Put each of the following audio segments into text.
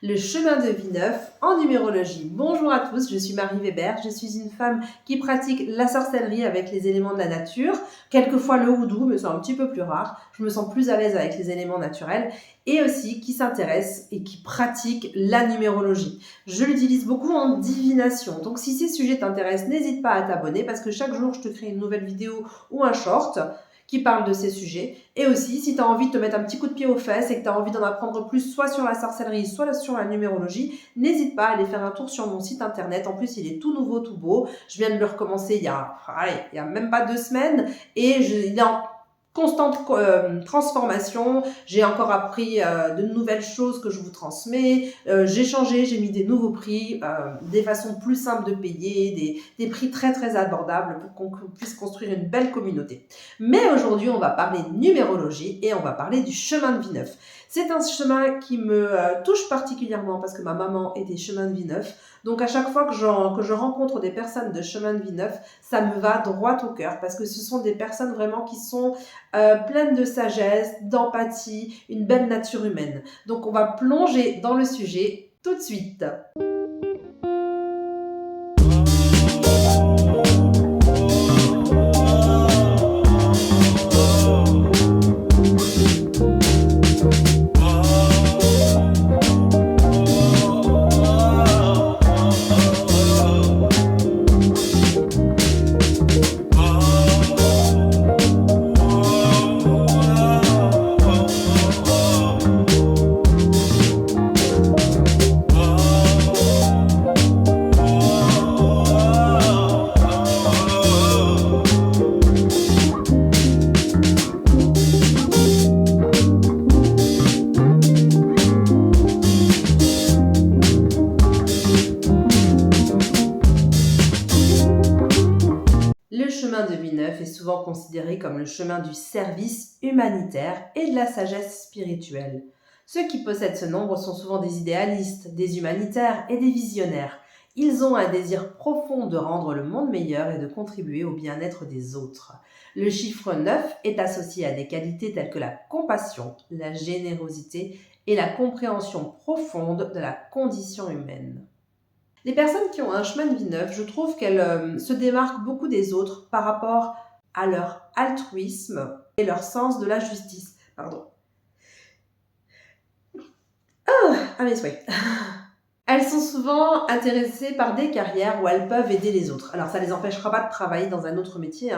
le chemin de vie neuf en numérologie. Bonjour à tous, je suis Marie Weber, je suis une femme qui pratique la sorcellerie avec les éléments de la nature, quelquefois le houdou, mais c'est un petit peu plus rare, je me sens plus à l'aise avec les éléments naturels, et aussi qui s'intéresse et qui pratique la numérologie. Je l'utilise beaucoup en divination, donc si ces sujets t'intéressent, n'hésite pas à t'abonner parce que chaque jour je te crée une nouvelle vidéo ou un short qui parle de ces sujets. Et aussi, si tu as envie de te mettre un petit coup de pied aux fesses et que tu as envie d'en apprendre plus, soit sur la sorcellerie, soit sur la numérologie, n'hésite pas à aller faire un tour sur mon site internet. En plus, il est tout nouveau, tout beau. Je viens de le recommencer il y a même pas 2 semaines et il est en constante transformation. J'ai encore appris de nouvelles choses que je vous transmets. J'ai changé, j'ai mis des nouveaux prix, des façons plus simples de payer, des prix très très abordables pour qu'on puisse construire une belle communauté. Mais aujourd'hui, on va parler numérologie et on va parler du chemin de vie neuf. C'est un chemin qui me touche particulièrement parce que ma maman était chemin de vie neuf. Donc à chaque fois que je rencontre des personnes de chemin de vie neuf, ça me va droit au cœur parce que ce sont des personnes vraiment qui sont pleines de sagesse, d'empathie, une belle nature humaine. Donc on va plonger dans le sujet tout de suite. Le chemin de vie neuf est souvent considéré comme le chemin du service humanitaire et de la sagesse spirituelle. Ceux qui possèdent ce nombre sont souvent des idéalistes, des humanitaires et des visionnaires. Ils ont un désir profond de rendre le monde meilleur et de contribuer au bien-être des autres. Le chiffre 9 est associé à des qualités telles que la compassion, la générosité et la compréhension profonde de la condition humaine. Les personnes qui ont un chemin de vie neuf, je trouve qu'elles se démarquent beaucoup des autres par rapport à leur altruisme et leur sens de la justice. Pardon. Ah mes souhaits. Elles sont souvent intéressées par des carrières où elles peuvent aider les autres. Alors ça ne les empêchera pas de travailler dans un autre métier,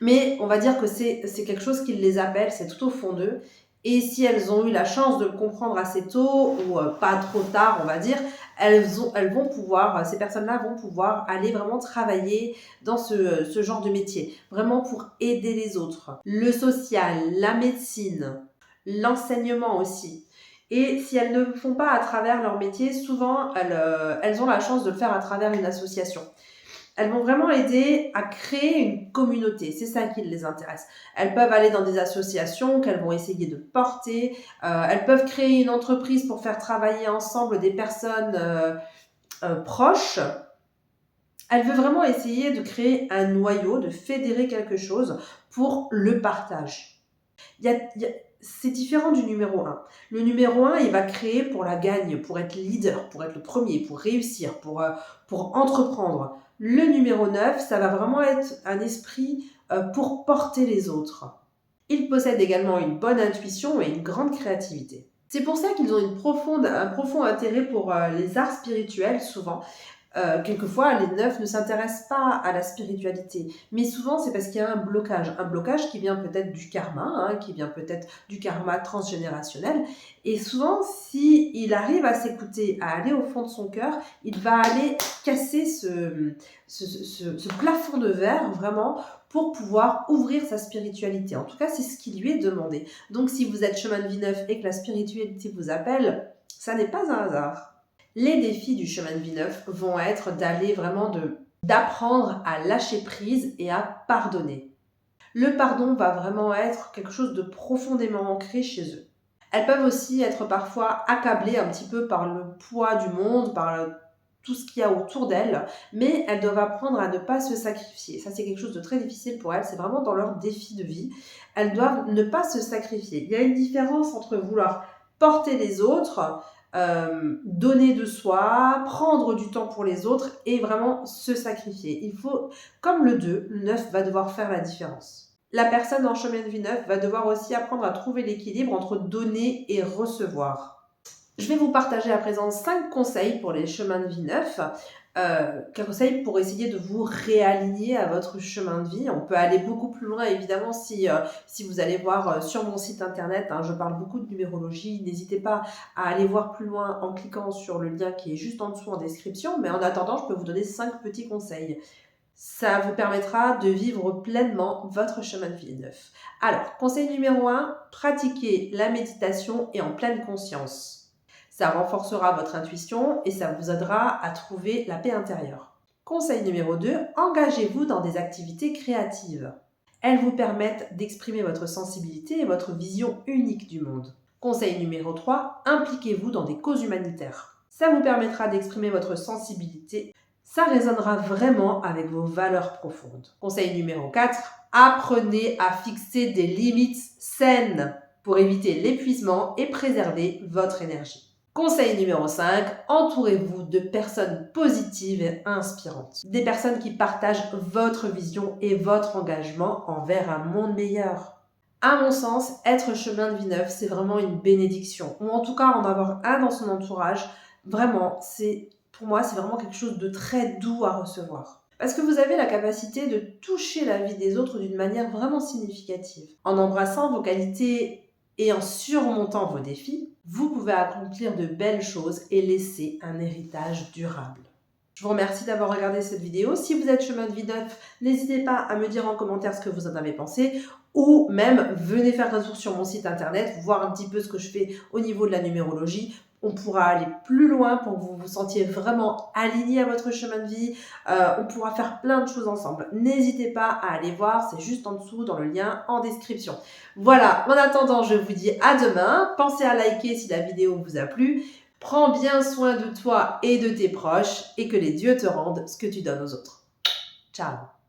mais on va dire que c'est quelque chose qui les appelle, c'est tout au fond d'eux. Et si elles ont eu la chance de le comprendre assez tôt, ou pas trop tard, on va dire, ces personnes-là vont pouvoir aller vraiment travailler dans ce genre de métier, vraiment pour aider les autres. Le social, la médecine, l'enseignement aussi. Et si elles ne le font pas à travers leur métier, souvent elles ont la chance de le faire à travers une association. Elles vont vraiment aider à créer une communauté. C'est ça qui les intéresse. Elles peuvent aller dans des associations qu'elles vont essayer de porter. Elles peuvent créer une entreprise pour faire travailler ensemble des personnes proches. Elle veut vraiment essayer de créer un noyau, de fédérer quelque chose pour le partage. C'est différent du numéro 1. Le numéro 1, il va créer pour la gagne, pour être leader, pour être le premier, pour réussir, pour entreprendre. Le numéro 9, ça va vraiment être un esprit pour porter les autres. Ils possèdent également une bonne intuition et une grande créativité. C'est pour ça qu'ils ont un profond intérêt pour les arts spirituels, souvent. Quelquefois, les 9 ne s'intéressent pas à la spiritualité, mais souvent c'est parce qu'il y a un blocage qui vient peut-être du karma, qui vient peut-être du karma transgénérationnel, et souvent s'il arrive à s'écouter, à aller au fond de son cœur, il va aller casser ce plafond de verre vraiment pour pouvoir ouvrir sa spiritualité. En tout cas, c'est ce qui lui est demandé. Donc si vous êtes chemin de vie neuf et que la spiritualité vous appelle, ça n'est pas un hasard. Les défis du chemin de vie neuf vont être d'aller vraiment d'apprendre à lâcher prise et à pardonner. Le pardon va vraiment être quelque chose de profondément ancré chez eux. Elles peuvent aussi être parfois accablées un petit peu par le poids du monde, par tout ce qu'il y a autour d'elles, mais elles doivent apprendre à ne pas se sacrifier. Ça, c'est quelque chose de très difficile pour elles, c'est vraiment dans leur défi de vie. Elles doivent ne pas se sacrifier. Il y a une différence entre vouloir porter les autres donner de soi, prendre du temps pour les autres et vraiment se sacrifier. Il faut, comme le 2, le 9 va devoir faire la différence. La personne en chemin de vie 9 va devoir aussi apprendre à trouver l'équilibre entre donner et recevoir. Je vais vous partager à présent 5 conseils pour les chemins de vie 9. Conseils pour essayer de vous réaligner à votre chemin de vie. On peut aller beaucoup plus loin, évidemment, si vous allez voir sur mon site internet, hein, je parle beaucoup de numérologie. N'hésitez pas à aller voir plus loin en cliquant sur le lien qui est juste en dessous en description. Mais en attendant, je peux vous donner 5 petits conseils. Ça vous permettra de vivre pleinement votre chemin de vie 9. Alors, conseil numéro 1, pratiquez la méditation et en pleine conscience. Ça renforcera votre intuition et ça vous aidera à trouver la paix intérieure. Conseil numéro 2, engagez-vous dans des activités créatives. Elles vous permettent d'exprimer votre sensibilité et votre vision unique du monde. Conseil numéro 3, impliquez-vous dans des causes humanitaires. Ça vous permettra d'exprimer votre sensibilité. Ça résonnera vraiment avec vos valeurs profondes. Conseil numéro 4, apprenez à fixer des limites saines pour éviter l'épuisement et préserver votre énergie. Conseil numéro 5, entourez-vous de personnes positives et inspirantes. Des personnes qui partagent votre vision et votre engagement envers un monde meilleur. À mon sens, être chemin de vie 9, c'est vraiment une bénédiction. Ou en tout cas, en avoir un dans son entourage, vraiment, pour moi, c'est vraiment quelque chose de très doux à recevoir. Parce que vous avez la capacité de toucher la vie des autres d'une manière vraiment significative. En embrassant vos qualités et en surmontant vos défis, vous pouvez accomplir de belles choses et laisser un héritage durable. Je vous remercie d'avoir regardé cette vidéo. Si vous êtes chemin de vie 9, n'hésitez pas à me dire en commentaire ce que vous en avez pensé ou même venez faire un tour sur mon site internet, voir un petit peu ce que je fais au niveau de la numérologie. On pourra aller plus loin pour que vous vous sentiez vraiment aligné à votre chemin de vie. On pourra faire plein de choses ensemble. N'hésitez pas à aller voir, c'est juste en dessous dans le lien en description. Voilà, en attendant, je vous dis à demain. Pensez à liker si la vidéo vous a plu. Prends bien soin de toi et de tes proches et que les dieux te rendent ce que tu donnes aux autres. Ciao!